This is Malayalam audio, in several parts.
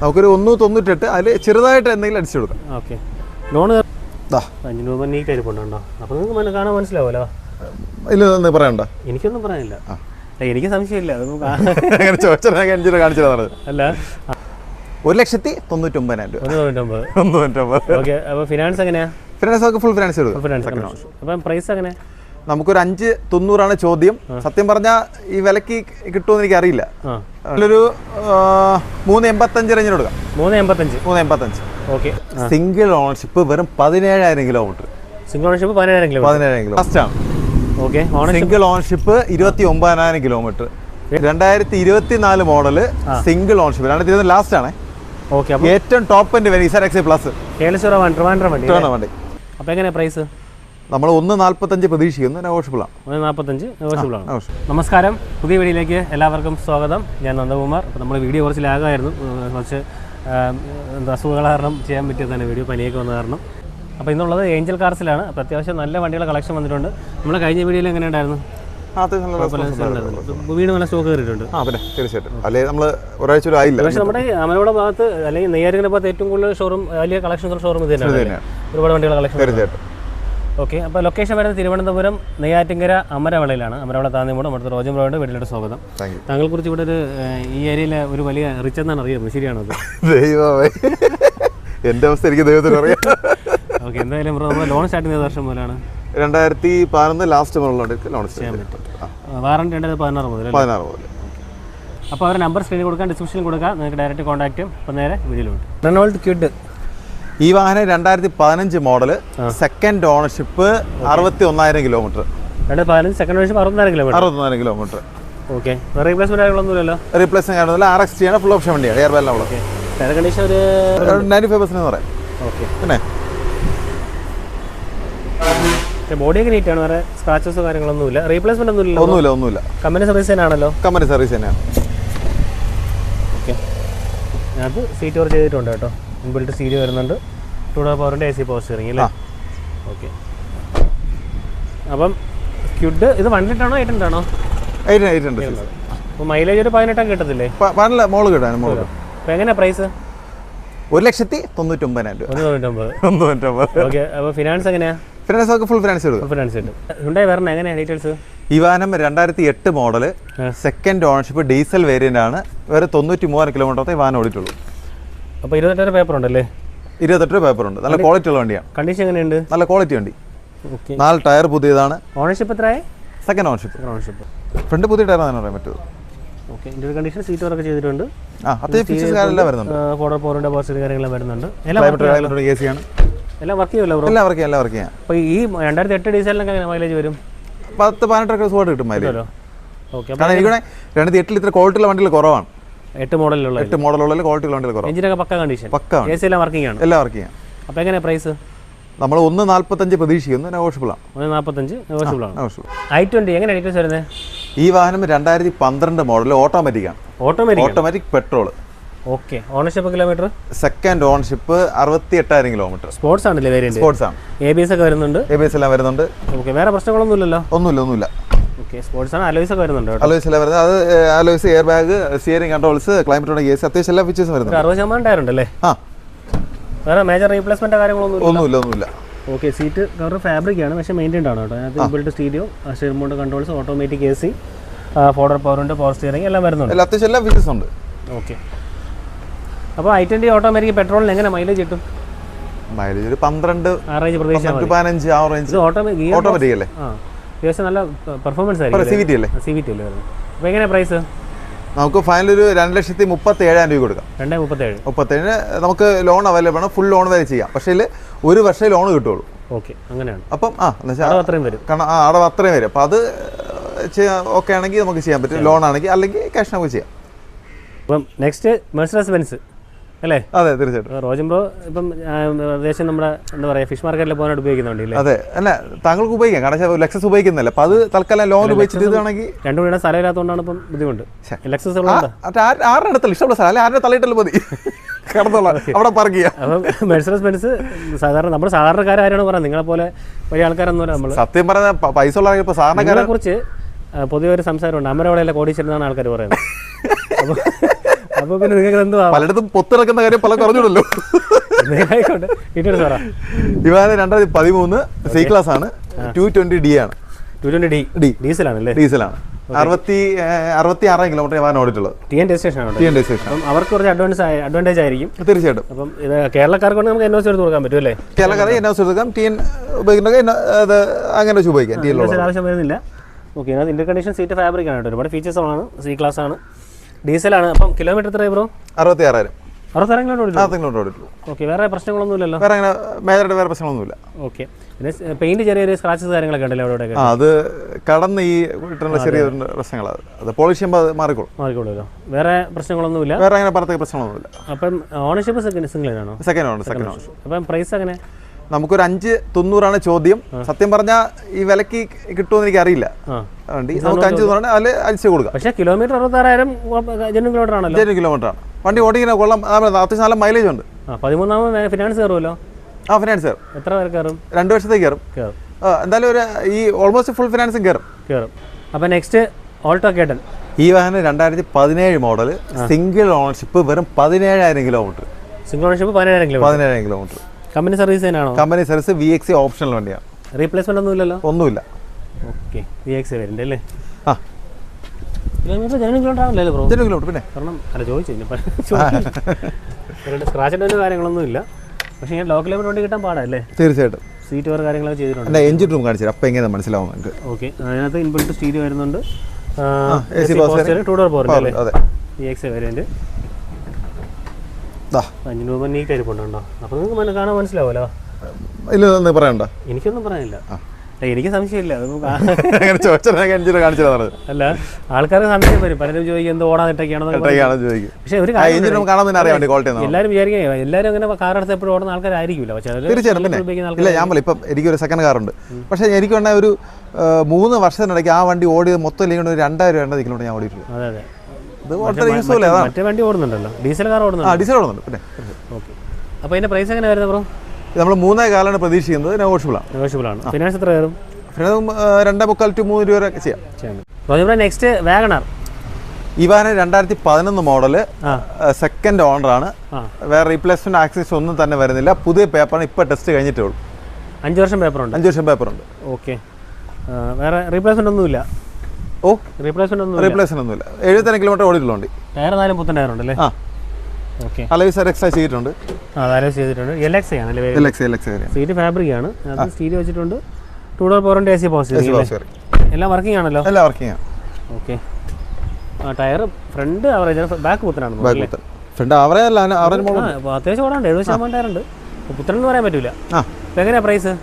നമുക്കൊരു 198 അതിൽ ചെറുതായിട്ട് എന്തെങ്കിലും അടിച്ചു കൊടുക്കാം. ഓക്കെ. ലോണ് 5 രൂപ നീ കരിപ്പുണ്ടോ? അപ്പോൾ നിങ്ങൾക്ക് കാണാൻ മനസ്സിലാവുമല്ലോ. ഇല്ല പറയണ്ട, എനിക്കൊന്നും പറയാനില്ല. എനിക്ക് സംശയമില്ല. അല്ല 1,99,000. ഓക്കെ. അപ്പോൾ ഫിനാൻസ് എങ്ങനെയാ? ഫിനാൻസ് ഒക്കെ ഫുൾ ഫിനാൻസ് കൊടുക്കും. അപ്പം പ്രൈസ് എങ്ങനെ? നമുക്കൊരു 5,90,000 ചോദ്യം. സത്യം പറഞ്ഞാൽ ഈ വിലക്ക് കിട്ടുമെന്ന് എനിക്ക് അറിയില്ല. അതിലൊരു 3,85 റേഞ്ചിന് കൊടുക്കാം. 3,85. ഓക്കെ. സിംഗിൾ ഓണർഷിപ്പ് വെറും 17,000 kilometre. Single ownership 17,000 kilometre first ആണ്. Okay. Single ownership 29,000 kilometre. 2024 model single ownership. 2020 last ആണ്. ഓക്കെ. ഏറ്റവും ടോപ്പ് എൻഡ് വണ്ടി ZX പ്ലസ് വണ്ടി. അപ്പോൾ എങ്ങനെയാ പ്രൈസ്? നമ്മൾ 1,45 പ്രതീക്ഷിക്കുന്നു. നെഗോഷ്യബിൾ ആണ്. 1,45 നെഗോഷ്യബിൾ ആണ്. നമസ്കാരം, പുതിയ വീഡിയോയിലേക്ക് എല്ലാവർക്കും സ്വാഗതം. ഞാൻ നന്ദകുമാർ. അപ്പോൾ നമ്മൾ വീഡിയോ കുറച്ച് ലാഗായിരുന്നു. കുറച്ച് അസുഖങ്ങൾ കാരണം ചെയ്യാൻ പറ്റിയതാണ് വീഡിയോ, പനിയൊക്കെ വന്ന കാരണം. അപ്പോൾ ഇന്നുള്ളത് ഏഞ്ചൽ കാർസിലാണ്. അപ്പോൾ അത്യാവശ്യം നല്ല വണ്ടികളുടെ കളക്ഷൻ വന്നിട്ടുണ്ട്. നമ്മൾ കഴിഞ്ഞ വീഡിയോയിൽ എങ്ങനെ ഉണ്ടായിരുന്നു? വീണ്ടും നല്ല സ്റ്റോക്ക് കയറിയിട്ടുണ്ട്. തീർച്ചയായിട്ടും. അല്ലെങ്കിൽ നമ്മൾ ഒരാഴ്ച ആയില്ല. പക്ഷേ നമ്മുടെ അമലോടെ ഭാഗത്ത് അല്ലെങ്കിൽ നെയ്യാറ്റിൻ്റെ ഭാഗത്ത് ഏറ്റവും കൂടുതൽ ഷോറൂം, വലിയ കളക്ഷൻ ഷോറൂം ഇത് തന്നെയാണ്. ഒരുപാട് വണ്ടികളുടെ കളക്ഷൻ. തീർച്ചയായിട്ടും. ഓക്കെ. അപ്പോൾ ലൊക്കേഷൻ വരുന്നത് തിരുവനന്തപുരം നെയ്യാറ്റിങ്കര അമരവളയിലാണ്. അമരവള താന്നിമൂട് നമ്മുടെ റോജം റോഡ്. വീട്ടിലോട്ട് സ്വാഗതം. താങ്കളെ കുറിച്ച് ഇവിടെ ഒരു ഈ ഏരിയയിലെ ഒരു വലിയ റിച്ച് എന്നാണ് അറിയുന്നത്, ശരിയാണത്? എൻ്റെ അവസ്ഥ എനിക്ക് ദൈവത്തിന് അറിയാം. ഓക്കെ. എന്തായാലും നമ്മൾ ലോൺ സ്റ്റാർട്ട് ചെയ്ത വർഷം മുതലാണ് 2011 ലാസ്റ്റ് മുതലുണ്ട് ലോൺ ചെയ്യാൻ പറ്റും. വാറണ്ടി 2016 മുതൽ. അപ്പോൾ അവരുടെ നമ്പർ സ്ക്രീനിൽ കൊടുക്കാം, ഡിസ്ക്രിപ്ഷനിൽ കൊടുക്കാം. നിങ്ങൾക്ക് ഡയറക്റ്റ് കോൺടാക്ട് ചെയ്യും. അപ്പോൾ നേരെ വീഡിയോയിലോട്ട്. Renault Kwid. ഈ വാഹനം 2015 model, second ownership 61,000 kilometre. 2015 second ownership 61,000 kilometre. Okay. Replacement കാര്യങ്ങളൊന്നുമില്ലല്ലോ? റീപ്ലേസ്മെന്റ് കാര്യമൊന്നുമില്ല. RXT ആണ്, ഫുൾ ഓപ്ഷൻ വണ്ടിയാണ്. എയർ ബാഗ് ഉള്ളത്. ടയർ കണ്ടീഷൻ ഒരു 95% എന്ന് പറയാം. ഓക്കെ. പിന്നെ ബോഡിയൊക്കെ നീറ്റ് ആണ്, വേറെ സ്ക്രാച്ചസോ കാര്യങ്ങളൊന്നുമില്ല. റീപ്ലേസ്മെന്റ് ഒന്നുമില്ല. കമ്പനി സർവീസ് തന്നെയാണല്ലോ? കമ്പനി സർവീസ് തന്നെയാണ്. ഓക്കെ. അത് സീറ്റ് ഓർ ചെയ്തിട്ടുണ്ട് കേട്ടോ. ഇൻബിൽറ്റ് സീറ്റ് വരുന്നുണ്ട്. 2 ഡോർ പവറിൻ്റെ AC പവർ സ്റ്റിയറിംഗ് അല്ലേ? ഓക്കെ. അപ്പം ക്യുഡ് ഇത് 1 ആണോ 8 ആണോ? 8 അപ്പോൾ മൈലേജ് ഒരു 18 കിട്ടത്തില്ലേ? മോള് കിട്ടാൻ. അപ്പോൾ എങ്ങനെയാ പ്രൈസ്? 1,99,000. ഓക്കെ. അപ്പോൾ ഫിനാൻസ് എങ്ങനെയാ? ഫിനാൻസ് ഒക്കെ ഫുൾ ഫിനാൻസ് കിട്ടും. ഹ്യുണ്ടായി വരണം. എങ്ങനെയാണ് ഡീറ്റെയിൽസ്? ഈ വാഹനം 2008 model, second ownership, diesel variant ആണ്. വേറെ 93,000 കിലോമീറ്റർ ഈ വാഹനം ഓടിയിട്ടുള്ളൂ. അപ്പോൾ 28 പേപ്പർ ഉണ്ടല്ലേ? 28 പേപ്പർ ഉണ്ട്. നല്ല ക്വാളിറ്റി ഉള്ള വണ്ടിയാണ്. കണ്ടീഷൻ എങ്ങനെയുണ്ട്? നല്ല ക്വാളിറ്റി വണ്ടി. 4 ടയർ പുതിയതാണ്. ഓണർഷിപ്പ് എത്രയായി? Second ownership. ഫ്രണ്ട് പുതിയ ടയർ ആണ് പറയാൻ പറ്റുമോ? Okay. Interior condition seat work ചെയ്തിട്ടുണ്ട്. അത്യാവശ്യം ഫീച്ചേഴ്സ് കാര്യങ്ങളെല്ലാം വരുന്നുണ്ട്. 4 ഡോർ പവറിൻ്റെ പവർ സ്റ്റിയറിംഗ് കാര്യങ്ങളെല്ലാം വരുന്നുണ്ട്. AC ആണ്. എല്ലാം വർക്ക് ചെയ്യുമല്ലോ ബ്രോ? എല്ലാം വർക്ക് ചെയ്യാം. അപ്പോൾ ഈ 2008 ഡീസലിനൊക്കെ എങ്ങനെ മൈലേജ് വരും? 10-18 സുഖമായിട്ട് കിട്ടും മൈലേജ്. ഓക്കെ. കാരണം എനിക്ക് 2008 ഇത്ര ക്വാളിറ്റിയുള്ള വണ്ടികൾ കുറവാണ്. 8 മോഡലുള്ള ക്വാളിറ്റിയുള്ള വണ്ടികൾ കുറവാണ്. എഞ്ചിനൊക്കെ പക്ക കണ്ടീഷൻ. AC എല്ലാം വർക്കിംഗ് ആണ്. എല്ലാം വർക്ക് ചെയ്യാം. അപ്പോൾ എങ്ങനെയാണ് പ്രൈസ്? നമ്മൾ 1,45 പ്രതീക്ഷിക്കുന്നു. നെഗോഷ്യബിൾ ആണ്. 1,45 നെഗോഷ്യബിൾ ആണ്. i20 എങ്ങനെ ഡീറ്റെയിൽസ് വരുന്നത്? ഈ വാഹനം 2012 മോഡൽ, ഓട്ടോമാറ്റിക് ആണ്. Automatic petrol. Okay. Ownership kilometre? Second ownership 68,000 kilometre. Sports ആണല്ലേ വേരിയന്റ്? സ്പോർട്സ് ആണ്. ABS ഒക്കെ വരുന്നുണ്ട്. ABS എല്ലാം വരുന്നുണ്ട്. ഓക്കെ. വേറെ പ്രശ്നങ്ങളൊന്നും ഇല്ലല്ലോ? ഒന്നുമില്ല. ഓക്കെ. സ്പോർട്സ് ആണ്. അലോയ്സ് ഒക്കെ വരുന്നുണ്ട്. അലോയ്സ് എല്ലാം വരുന്നത്. അത് alloys, air bag, steering controls, climate AC, അത്യാവശ്യം എല്ലാ ഫീച്ചേഴ്സും വരുന്നുണ്ട്. 60% ടയർ ഉണ്ടല്ലേ? വേറെ മേജർ റീപ്ലേസ്മെന്റ് കാര്യങ്ങളൊന്നുമില്ല. ഓക്കെ. സീറ്റ് കവർ ഫാബ്രിക് ആണ്, പക്ഷേ മെയിൻറ്റൈൻഡ് ആണ് കേട്ടോ. അതിനകത്ത് inbuilt stereo, remote controls, automatic AC, 4 door പവറിൻ്റെ പവർ സ്റ്റിയറിംഗ് എല്ലാം വരുന്നുണ്ട്. അത്യാവശ്യം എല്ലാ ഫീച്ചേഴ്സും ഉണ്ട്. ഓക്കെ. അപ്പോൾ i20 ഓട്ടോമാറ്റിക് പെട്രോളിന് എങ്ങനെ മൈലേജ് കിട്ടും? മൈലേജ് ഒരു 12 ആവറേജ് പ്രതീക്ഷ. 15 ആ റേഞ്ച്. ഓട്ടോമാറ്റിക് അല്ലേ? അത്യാവശ്യം നല്ല പെർഫോമൻസ് ആയിരിക്കും. CVT അല്ലേ വരുന്നത്. അപ്പോൾ എങ്ങനെ പ്രൈസ്? നമുക്ക് ഫൈനൽ ഒരു 2,37,000 രൂപ കൊടുക്കാം. 2,37,000 നമുക്ക് ലോൺ അവൈലബിൾ ആണ്. ഫുൾ ലോൺ വരെ ചെയ്യാം. പക്ഷേ 1 വർഷം ലോൺ കിട്ടുള്ളൂ. ഓക്കെ. അങ്ങനെയാണ്. അപ്പം അത്രയും വരും. കാരണം അടവ് അത്രയും വരും. അപ്പം അത് ഓക്കെ ആണെങ്കിൽ നമുക്ക് ചെയ്യാൻ പറ്റും. ലോൺ ആണെങ്കിൽ, അല്ലെങ്കിൽ ക്യാഷ് നമുക്ക് ചെയ്യാം. അപ്പം നെക്സ്റ്റ് മെഴ്സിഡസ് ബെൻസ് അല്ലേ? അതെ, തീർച്ചയായിട്ടും. റോജം ബ്രോ ഇപ്പം ഏകദേശം നമ്മുടെ എന്താ പറയുക ഫിഷ് മാർക്കറ്റിൽ പോകാനായിട്ട് ഉപയോഗിക്കുന്നുണ്ട്. അതെ, അല്ല താങ്കൾക്ക് ഉപയോഗിക്കാം. കാരണം ലെക്സസ് ഉപയോഗിക്കുന്നില്ല. അപ്പം അത് തൽക്കാലം ലോൺ ഉപയോഗിച്ചിട്ട് ഇതാണെങ്കിൽ 2 വീട് സ്ഥലമില്ലാത്തതുകൊണ്ടാണ് ഇപ്പം ബുദ്ധിമുട്ട്. ലെക്സസ് ആരുടെ അടുത്തല്ല ഇഷ്ടമുള്ള സ്ഥലം, അല്ലെ ആരുടെ തള്ളിയിട്ടല്ലോ മതി. അവിടെ പാർക്ക് ചെയ്യാം. അപ്പം മെഴ്സിഡസ് ബെൻസ് സാധാരണ നമ്മൾ സാധാരണക്കാരാണ് പറയുന്നത്. നിങ്ങളെപ്പോലെ വലിയ ആൾക്കാരൊന്നുമില്ല. നമ്മൾ സത്യം പറഞ്ഞ പൈസ ഉള്ള സാധാരണക്കാരെ കുറിച്ച് പൊതുവെ ഒരു സംസാരമുണ്ട്. അമരവളയിലെ കോടീശ്വരനാണ് ആൾക്കാർ പറയുന്നത്. അപ്പോൾ പിന്നെ നിങ്ങൾക്ക് എന്തുവാ പലയിടത്തും പൊത്തിറക്കുന്ന കാര്യം പല പറഞ്ഞുള്ളൂ. ആയിക്കോട്ടെ ഡീറ്റെയിൽസ് പറ. ഈ വാഹനം 2013 സി ക്ലാസ് ആണ്, 220D ആണ്. 220D ഡീസലാണല്ലേ? ഡീസലാണ്. 66 കിലോമീറ്റർ വാഹനം ഓടിയിട്ടുള്ളത്. TN രജിസ്ട്രേഷൻ ആണ്. TN registration. അപ്പം അവർക്ക് കുറച്ച് അഡ്വാൻറ്റേജ് ആയിരിക്കും തീർച്ചയായിട്ടും. അപ്പം ഇത് കേരളക്കാർക്ക് കൊണ്ട് നമുക്ക് NOC എടുത്ത് കൊടുക്കാൻ പറ്റും അല്ലേ? കേരളക്കാരെ NOC എടുക്കാം, TN ഉപയോഗിക്കുന്ന അത് അങ്ങനെ വെച്ച് ഉപയോഗിക്കാം. ആവശ്യം വരുന്നില്ല. ഓക്കെ, ഇതിനകത്ത് ഇന്റർ കണ്ടീഷൻ സീറ്റ് ഫാബ്രിക് ആണ് കേട്ടോ. ഒരുപാട് ഫീച്ചേഴ്സ് ആണ്. സി ക്ലാസ് ആണ്, ഡീസലാണ്. അപ്പം കിലോമീറ്റർ എത്ര ബ്രോ? 66,000. 66 കിലോമീറ്റർ ഓടിയിട്ടുള്ളൂ. ഓക്കെ, വേറെ പ്രശ്നങ്ങളൊന്നുമില്ലല്ലോ? വേറെ അങ്ങനെ മേജറായിട്ട് വേറെ പ്രശ്നങ്ങളൊന്നുമില്ല. ഓക്കെ, പിന്നെ പെയിന്റ് ചെറിയൊരു സ്ക്രാച്ചസ് കാര്യങ്ങളൊക്കെ ഉണ്ടല്ലോ അവിടെ? അത് കടന്ന് ഈ വീട്ടിലുള്ള ചെറിയ പ്രശ്നങ്ങളാണ്. അത് പോളിഷ് ചെയ്യുമ്പോൾ മാറിക്കോളുമല്ലോ. വേറെ പ്രശ്നങ്ങളൊന്നുമില്ല? വേറെ അങ്ങനെ പുറത്തേക്ക് പ്രശ്നങ്ങളൊന്നുമില്ല. അപ്പം ഓണർഷിപ്പ് സിംഗിൾ ആണോ? Second owner. അപ്പം പ്രൈസ് എങ്ങനെ? നമുക്കൊരു 5,900 ചോദ്യം. സത്യം പറഞ്ഞാൽ ഈ വിലക്ക് കിട്ടുമെന്ന് എനിക്ക് അറിയില്ല. വണ്ടി നമുക്ക് 5,900 അതിൽ അടിച്ചു കൊടുക്കാം. പക്ഷേ കിലോമീറ്റർ 66,000 കിലോമീറ്റർ ആണല്ലോ. 7 കിലോമീറ്റർ ആണ് വണ്ടി ഓടിക്കുന്ന. കൊള്ളാം, അത്യാവശ്യം നല്ല മൈലേജ് ഉണ്ട്. 13 ഫിനാൻസ് കയറുമല്ലോ? ഫിനാൻസ് കയറും. എത്ര പേർ കയറും? 2 വർഷത്തേക്ക് കയറും. എന്തായാലും ഒരു ഈ ഓൾമോസ്റ്റ് ഫുൾ ഫിനാൻസും കയറും. അപ്പം നെക്സ്റ്റ് ഓൾട്ടോ K10. ഈ വാഹനം 2017 മോഡൽ, സിംഗിൾ ഓണർഷിപ്പ്, വെറും 17,000 kilometre. Single ownership 17,000 kilometre. Company service തന്നെയാണോ? Company service. VXC ഓപ്ഷണൽ വണ്ടിയാണ്. റീപ്ലേസ്മെന്റ് ഒന്നുമില്ലല്ലോ? ഒന്നുമില്ല. ഓക്കെ, VXC വരുന്നുണ്ട് അല്ലേ? കിലോമീറ്റർ 7 കിലോമീറ്റർ ആണല്ലേ ബ്രോ? 7 കിലോമീറ്റർ. പിന്നെ കാരണം അല്ല ചോദിച്ചു സ്ക്രാച്ചിൻ്റെ കാര്യങ്ങളൊന്നും ഇല്ല. പക്ഷേ ഞാൻ ലോക്കൽ ലെവൽ വണ്ടി കിട്ടാൻ പാടല്ലേ? തീർച്ചയായിട്ടും. സീറ്റ് വേറെ കാര്യങ്ങളൊക്കെ ചെയ്തിട്ടുണ്ട്. എഞ്ചിൻ റൂം കാണിച്ചു അപ്പം എങ്ങനെ മനസ്സിലാവും നമുക്ക്. ഓക്കെ, അതിനകത്ത് ഇൻബിൽറ്റ് സ്റ്റീരിയോ വരുന്നുണ്ട്. AC 2 ഡോർ പവർ അല്ലേ? അതെ. VXC variant. അഞ്ചിന് രൂപ നീറ്റ് ആയിരിപ്പുണ്ടോ? അപ്പോൾ നിങ്ങൾക്ക് കാണാൻ മനസ്സിലാവുമല്ലോ. ഇല്ല പറയണ്ട, എനിക്കൊന്നും പറയാനില്ല. എനിക്ക് സംശയമില്ല. അല്ല, ആൾക്കാർക്ക് സംശയം വരും. പലരും ചോദിക്കും എന്ത് ഓടാനിട്ടൊക്കെയാണോ. പക്ഷേ ഒരു എല്ലാവരും വിചാരിക്കുക എല്ലാവരും അങ്ങനെ കാർ എടുത്ത് എപ്പോഴും ഓടുന്ന ആൾക്കാരായിരിക്കില്ല. ഇപ്പം എനിക്കൊരു സെക്കൻഡ് കാറുണ്ട്. പക്ഷേ എനിക്ക് വേണ്ട ഒരു 3 വർഷത്തിനിടയ്ക്ക് ആ വണ്ടി ഓടിയത് മൊത്തം ഇല്ലെങ്കിൽ 2,000 കിലോമീറ്റർ ഞാൻ ഓടിയിട്ടുള്ളൂ. അതെ അതെ. മറ്റേ വണ്ടി ഓടുന്നുണ്ടല്ലോ, ഡീസൽ കാർ ഓടുന്നുണ്ട്. ഡീസൽ ഓടുന്നുണ്ട്. പിന്നെ ഓക്കെ, അപ്പോൾ ഇതിന്റെ പ്രൈസ് എങ്ങനെ വരുന്നത് ബ്രോ? നമ്മൾ 3,400 പ്രതീക്ഷിക്കുന്നത്. നെഗോഷ്യബിൾ ആണ്. ഫിനാൻസ് എത്ര വരും? 2.25 to 3 രൂപ വരെ ചെയ്യാം. Next WagonR. ഈ വാഹനം 2011 മോഡല്, സെക്കൻഡ് ഓണറാണ്. വേറെ റീപ്ലേസ്മെന്റ് ആക്സസ് ഒന്നും തന്നെ വരുന്നില്ല. പുതിയ പേപ്പറാണ്, ഇപ്പോൾ ടെസ്റ്റ് കഴിഞ്ഞിട്ടേ ഉള്ളൂ. 5 വർഷം പേപ്പറുണ്ട്. 5 വർഷം പേപ്പറുണ്ട്. ഓക്കെ, വേറെ റീപ്ലേസ്മെന്റ് ഒന്നുമില്ല? റീപ്ലേസ്മെന്റ് ഒന്നുമില്ല. 70 കിലോമീറ്റർ ഓടിയിട്ടുള്ളൂ. ടയർ 4 പുത്തൻ ടയർ ഉണ്ടല്ലേ? ഓക്കെ, അലോയ്സ് എക്സ്ട്രാ ചെയ്തിട്ടുണ്ട്. ചെയ്തിട്ടുണ്ട്. LXI ആണല്ലേ? സീറ്റ് ഫാബ്രിക് ആണ്. അത് സ്റ്റീരിയോ വെച്ചിട്ടുണ്ട്. 2 ഡോർ പവറിന്റെ AC പവർ എല്ലാം വർക്കിംഗ് ആണല്ലോ? എല്ലാം വർക്കിംഗ് ആണ്. Okay, tyre front average, back പുത്തനാണ്. ഫ്രണ്ട് ആവറേജ് അല്ല, അത്യാവശ്യം ഓടാണ്ട്. 70% ടയർ ഉണ്ട്. പുത്തനെന്ന് പറയാൻ പറ്റൂല. എങ്ങനെയാ പ്രൈസ്?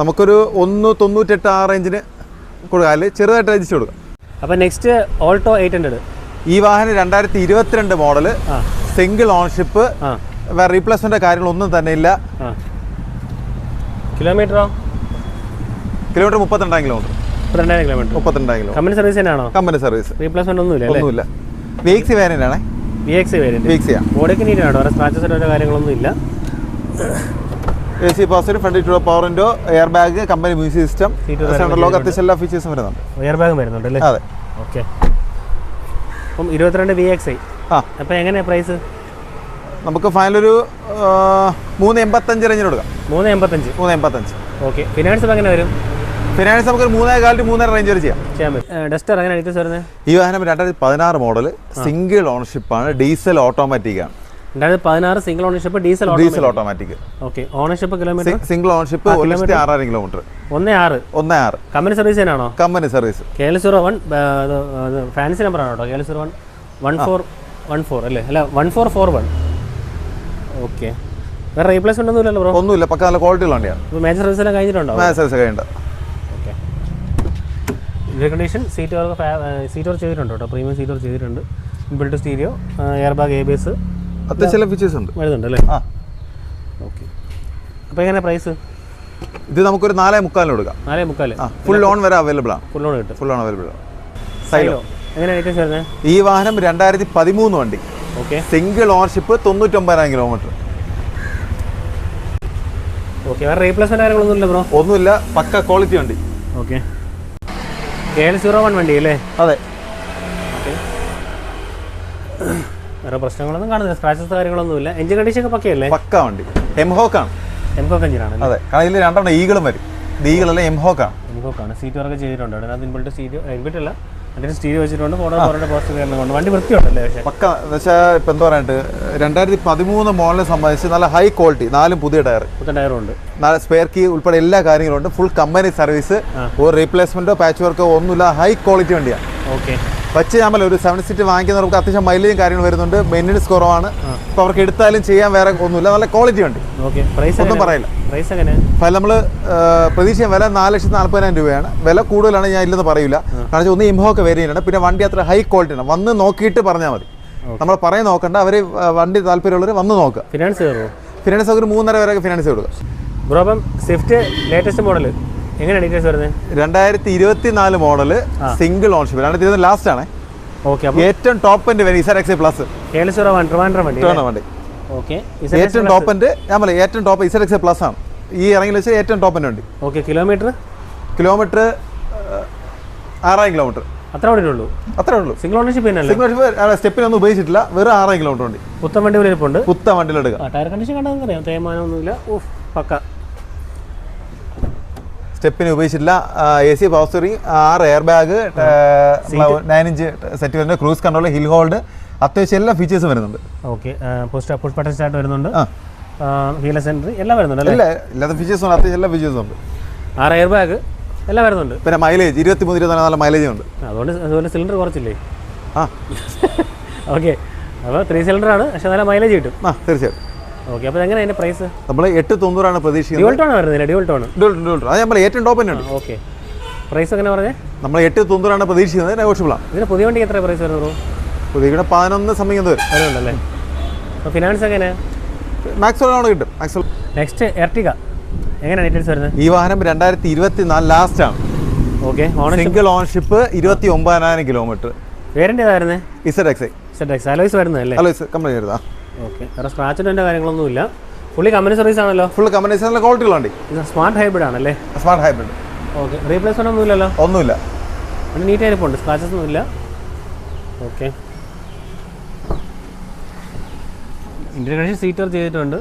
നമുക്കൊരു 1.98 ആ റേഞ്ചിന് കൊടുക്കാം, ചെറുതായിട്ട് രജിസ്റ്റർ കൊടുക്കാം. അപ്പം നെക്സ്റ്റ് ഓൾട്ടോ 800. ഈ വാഹനം 2022 മോഡല്, സിംഗിൾ ഓണർഷിപ്പ്, വേറെ റീപ്ലേസ്മെന്റ് കാര്യങ്ങളൊന്നും തന്നെ ഇല്ല. കിലോമീറ്ററോ? Kilometre 32,000 kilometre. 32,000 kilometre. Company service തന്നെയാണോ? Company service. റീപ്ലേസ്മെന്റ് ഒന്നുമില്ല. VXC വേരിയന്റ് ആണ്. VXC ബോഡിക്ക് നീറ്റാണ്, വേറെ സ്ക്രാച്ചസ് കാര്യങ്ങളൊന്നും ഇല്ല. AC positive, front 2 power window, air bag, company music system, central lock, അത്യാവശ്യം എല്ലാ ഫീച്ചേഴ്സും വരുന്നുണ്ട്. എയർ ബാഗും വരുന്നുണ്ട് അല്ലേ? അതെ. ഓക്കെ, അപ്പം 22 VXI. അപ്പം എങ്ങനെയാണ് പ്രൈസ്? നമുക്ക് ഫൈനൽ ഒരു 3.85 റേഞ്ചിന് കൊടുക്കാം. 3.85. ഓക്കെ, ഫിനാൻസ് എങ്ങനെ വരും? ഫിനാൻസ് നമുക്ക് 3.25 to 3.5 റേഞ്ച് വരെ ചെയ്യാം. ഡസ്റ്റർ എങ്ങനെ ഡീറ്റെയിൽസ് വരുന്നത്? ഈ വാഹനം 2016 മോഡൽ, സിംഗിൾ ഓണർഷിപ്പാണ്, ഡീസൽ ഓട്ടോമാറ്റിക് ആണ്. 2016 single ownership, diesel automatic. Okay, ownership kilometre? Single ownership 1,06,000 kilometre. 1.6. Company service തന്നെയാണോ? Company service. KL01 fancy number ആണോ കേട്ടോ? KL01 1414 അല്ലേ? അല്ല 1441. ഓക്കെ, വേറെ റീപ്ലേസ്മെന്റ് ഒന്നുമില്ലല്ലോ ബ്രോ? ഒന്നുമില്ല, പക്ക നല്ല ക്വാളിറ്റി ഉള്ള വണ്ടിയാണ്. മേജർ സർവീസ് എല്ലാം കഴിഞ്ഞിട്ടുണ്ടോ? മേജർ സർവീസ് കഴിഞ്ഞിട്ടുണ്ട്. Okay, Inter condition seat work ചെയ്തിട്ടുണ്ട് കേട്ടോ. പ്രീമിയം സീറ്റ് വർക്ക് ചെയ്തിട്ടുണ്ട്. Inbuilt stereo, air bag, ABS, അത്യാവശ്യം ഫീച്ചേഴ്സ് ഉണ്ട്, വരുന്നുണ്ട് അല്ലേ? ഓക്കെ, അപ്പോൾ എങ്ങനെ പ്രൈസ്? ഇത് നമുക്കൊരു 4.75 കൊടുക്കാം. 4.75. ഫുൾ ലോൺ വരെ അവൈലബിൾ ആണ്. ഫുൾ ലോൺ കിട്ടും. ഫുൾ ലോൺ അവൈലബിൾ ആണ്. സൈലോ എങ്ങനെ ഡീറ്റെയിൽസ് വരുന്നത്? ഈ വാഹനം 2013 വണ്ടി. Okay, single ownership, 99,000 kilometre. Okay, വേറെ റീപ്ലേസ്മെന്റ് കാര്യങ്ങളൊന്നും ഇല്ല ബ്രോ? ഒന്നുമില്ല, പക്ക ക്വാളിറ്റി വണ്ടി. ഓക്കെ, KL01 വണ്ടി അല്ലേ? അതെ. വേറെ പ്രശ്നങ്ങളൊന്നും കാണുന്നില്ല, സ്ക്രാച്ചസ് കാര്യങ്ങളൊന്നുമില്ല. എഞ്ചിൻ കണ്ടീഷൻ ഒക്കെ പക്കയല്ലേ? പക്ക വണ്ടി. എംഹോക്കാണ്. എംകോക്ക് എഞ്ചിനാണ്. അതെ, കാരണം ഇതിൽ 2 ഈഗിളും വരും. ഇത് ഈഗിളല്ല, എംഹോക്കാണ്. എംകോക്കാണ്. സീറ്റ് വർക്ക് ചെയ്തിട്ടുണ്ട്. അതിനകത്ത് ഇൻബിൾട്ട് സീറ്റ്, ഇൻബിൾട്ട് അല്ല, അതിന് സ്റ്റീരിയോ വെച്ചിട്ടുണ്ട്. ഫോർവേഡ് പോസ്റ്റ് കയറുന്നുണ്ട്. വണ്ടി വൃത്തിയുണ്ടല്ലേ? പക്ഷേ പക്ക എന്ന് വെച്ചാൽ ഇപ്പം എന്താ പറയാനായിട്ട് 2013 മോഡലിനെ സംബന്ധിച്ച് നല്ല ഹൈ ക്വാളിറ്റി, 4 പുതിയ ടയർ, പുത്തൻ ടയറുണ്ട്, സ്പെയർ കീ ഉൾപ്പെടെ എല്ലാ കാര്യങ്ങളും ഉണ്ട്. ഫുൾ കമ്പനി സർവീസ്, ഒരു റീപ്ലേസ്മെന്റോ പാച്ച് വർക്കോ ഒന്നുമില്ല. ഹൈ ക്വാളിറ്റി വണ്ടിയാണ്. ഓക്കെ. പക്ഷേ നമ്മൾ ഒരു 7 സീറ്റ് വാങ്ങിക്കുന്നവർക്ക് അത്യാവശ്യം മൈലേജും കാര്യങ്ങൾ വരുന്നുണ്ട്. മെയിൻ്റനൻസ് കുറവാണ്. അപ്പോൾ അവർക്ക് എടുത്താലും ചെയ്യാൻ വേറെ ഒന്നുമില്ല. നല്ല ക്വാളിറ്റി വണ്ടി. ഓക്കെ. പ്രൈസ് ഒന്നും പറയില്ല. പ്രൈസ് എങ്ങനെയാണ്? അപ്പോൾ നമ്മൾ പ്രതീക്ഷിച്ച വില 4,40,000 രൂപയാണ്. വില കൂടുതലാണ്, ഞാൻ ഇല്ലെന്ന് പറയില്ല. കാരണം ഒന്ന് ഇംഹോക്ക് വേരിയൻ്റാണ്. പിന്നെ വണ്ടി അത്ര ഹൈ ക്വാളിറ്റിയാണ്. വന്ന് നോക്കിയിട്ട് പറഞ്ഞാൽ മതി. നമ്മൾ പറയാൻ നോക്കണ്ട. അവർ വണ്ടി താല്പര്യമുള്ളവർ വന്ന് നോക്കുക. ഫിനാൻസ് കയറുമോ? ഫിനാൻസ് ഒരു 3.5 വരെയൊക്കെ ഫിനാൻസ് കൊടുക്കുക. ബ്രോ, അപ്പം സ്വിഫ്റ്റ് ലേറ്റസ്റ്റ് മോഡൽ എങ്ങനെയാണ് ഡീറ്റെയിൽസ് വരുന്നത്? 2024 മോഡല്, സിംഗിൾ ഓൺഷിപ്പ്. 2020 ലാസ്റ്റ് ആണ്. ഓക്കെ. ഏറ്റവും ടോപ്പ് എൻഡ് വരും ZXi പ്ലസ് വണ്ടി. ഓക്കെ. ഏറ്റവും ടോപ്പ് എൻഡ്, ഞാൻ പറയാം, ഏറ്റവും ടോപ്പ് ZXi പ്ലസ് ആണ് ഈ ഇറങ്ങി വെച്ചാൽ ഏറ്റവും ടോപ്പ് എൻഡ് വണ്ടി. ഓക്കെ. Kilometre 6,000 kilometre. അത്ര ഓടിയിട്ടുള്ളൂ? അത്രേ ഉള്ളൂ. സിംഗിൾ ഓണർഷിപ്പ് തന്നെ? സിംഗിൾ ഓൺഷിപ്പ്, സ്റ്റെപ്പിനൊന്നും ഉപയോഗിച്ചിട്ടില്ല. വെറും 6,000 കിലോമീറ്റർ വണ്ടി. പുത്തൻ വണ്ടി വിലയിരിപ്പുണ്ട്. പുത്തൻ വണ്ടിയിലെടുക്കുക. ടയർ കണ്ടീഷൻ കണ്ടാൽ അറിയാം, തേയ്മാനമൊന്നുമില്ല. പക്ക. സ്റ്റെപ്പിന് ഉപയോഗിച്ചിട്ടില്ല. AC power steering, 6 air bag, 9 inch set വരുന്നുണ്ട്. ക്രൂസ് കൺട്രോൾ, ഹിൽ ഹോൾഡ്, അത്യാവശ്യം എല്ലാ ഫീച്ചേഴ്സും വരുന്നുണ്ട്. ഓക്കെ. പുഷ് ബട്ടൺ സ്റ്റാർട്ട് വരുന്നുണ്ട്. ഹീലസ് എൻട്രി എല്ലാം വരുന്നുണ്ട് അല്ലേ? എല്ലാ ഫീച്ചേഴ്സും ഉണ്ട്. അത്യാവശ്യം എല്ലാ ഫീച്ചേഴ്സും ഉണ്ട്. 6 എയർ ബാഗ് എല്ലാം വരുന്നുണ്ട്. പിന്നെ മൈലേജ് 23-24 മൈലേജ് ഉണ്ട്. അതുകൊണ്ട് സിലിണ്ടർ കുറച്ചില്ലേ? ആ ഓക്കെ. അപ്പോൾ 3 സിലിണ്ടറാണ്, പക്ഷേ നല്ല മൈലേജ് കിട്ടും. തീർച്ചയായിട്ടും. ഓക്കെ. അപ്പോൾ എങ്ങനെ അതിൻ്റെ പ്രൈസ്? നമ്മൾ 890 പ്രതീക്ഷിക്കുന്നത്. ഡ്യുവൽ ടോൺ വരുന്നില്ല? Dual tone. അത് നമ്മൾ ഏറ്റവും ടോപ്പ് തന്നെയാണ്. ഓക്കെ. പ്രൈസ് എങ്ങനെ പറഞ്ഞേ? നമ്മൾ 890 പ്രതീക്ഷിക്കുന്നത്. നെഗോഷ്യബിളാണ്. ഇതിന് പുതിയ വണ്ടിക്ക് എത്ര പ്രൈസ് വരുന്നു? പുതിയ 11 സമയം വരുന്നുണ്ടല്ലേ? അപ്പോൾ ഫിനാൻസ് എങ്ങനെയാണ്? മാക്സിമം കിട്ടും. മാക്സിമം. നെക്സ്റ്റ് എർട്ടിക എങ്ങനെയാണ് ഡീറ്റെയിൽസ് വരുന്നത്? ഈ വാഹനം 2024 ലാസ്റ്റ് ആണ്. ഓക്കെ. Single ownership, 29,000 kilometre. വേറെൻ്റെ ഏതായിരുന്നേ? ZXi. അലോയ്സ് വരുന്നതല്ലേ? അലോയ്സ് കംപ്ലൈൻറ്റ് ചെയ്തതാ. ഓക്കെ. വേറെ സ്ക്രാച്ചിൻ്റെ കാര്യങ്ങളൊന്നുമില്ല. ഫുള്ളി കമ്പനി സർവീസ് ആണല്ലോ? ഫുൾ കമ്പനി നല്ല ക്വാളിറ്റിയുള്ള ഇത് സ്മാർട്ട് ഹൈബ്രിഡ് ആണല്ലേ? Smart hybrid. ഓക്കെ. റീപ്ലേസ്മെൻ്റ് ഒന്നുമില്ലല്ലോ? ഒന്നുമില്ല. അത് നീറ്റ് ആയിരിപ്പുണ്ട്, സ്ക്രാച്ചസ് ഒന്നുമില്ല. ഓക്കെ. ഇൻറ്റഗ്രേഷൻ സീറ്റ് വർക്ക് ചെയ്തിട്ടുണ്ട്.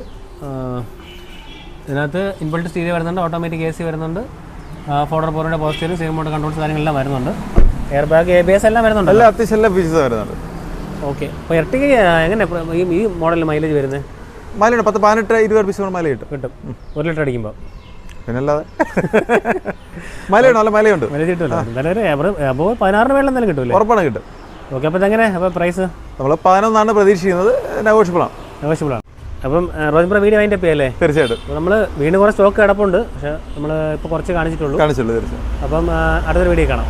ഇതിനകത്ത് ഇൻബിൾട്ട് സ്റ്റീരിയോ വരുന്നുണ്ട്, ഓട്ടോമാറ്റിക് AC വരുന്നുണ്ട്, 4x4 power steering, scene mode controls കാര്യങ്ങളെല്ലാം വരുന്നുണ്ട്. എയർ ബാഗ്, ABS എല്ലാം വരുന്നുണ്ട്. അത്യാവശ്യം എല്ലാ ഫീച്ചേഴ്സ് വരുന്നുണ്ട്. ഓക്കെ. അപ്പോൾ എർട്ടിക എങ്ങനെ ഈ മോഡലിൽ മൈലേജ് വരുന്നത്? മൈലേജ് 18-20 മൈലേജ് കിട്ടും 1 ലിറ്റർ അടിക്കുമ്പോൾ. പിന്നല്ലാതെ മൈലേജ് നല്ല മൈലേജ് മൈലേജ് കിട്ടുമല്ലോ. എന്തായാലും അപ്പോൾ 16 മേളിൽ എന്തായാലും കിട്ടുമല്ലോ? ഉറപ്പാണ് കിട്ടും. ഓക്കെ. അപ്പോൾ ഇതെങ്ങനെ? അപ്പോൾ പ്രൈസ് നമ്മൾ 11 പ്രതീക്ഷിക്കുന്നത്. നെഗോഷ്യബിളാണ്. അപ്പം റോജൻ ബ്രോ വീഡിയോ അതിൻ്റെ പേരല്ലേ? തീർച്ചയായിട്ടും. നമ്മൾ വീണ്ടും കുറച്ച് സ്റ്റോക്ക് കിടപ്പുണ്ട്, പക്ഷേ നമ്മൾ ഇപ്പോൾ കുറച്ച് കാണിച്ചിട്ടുള്ളൂ. തീർച്ചയായും. അപ്പം അടുത്തൊരു വീഡിയോ കാണാം.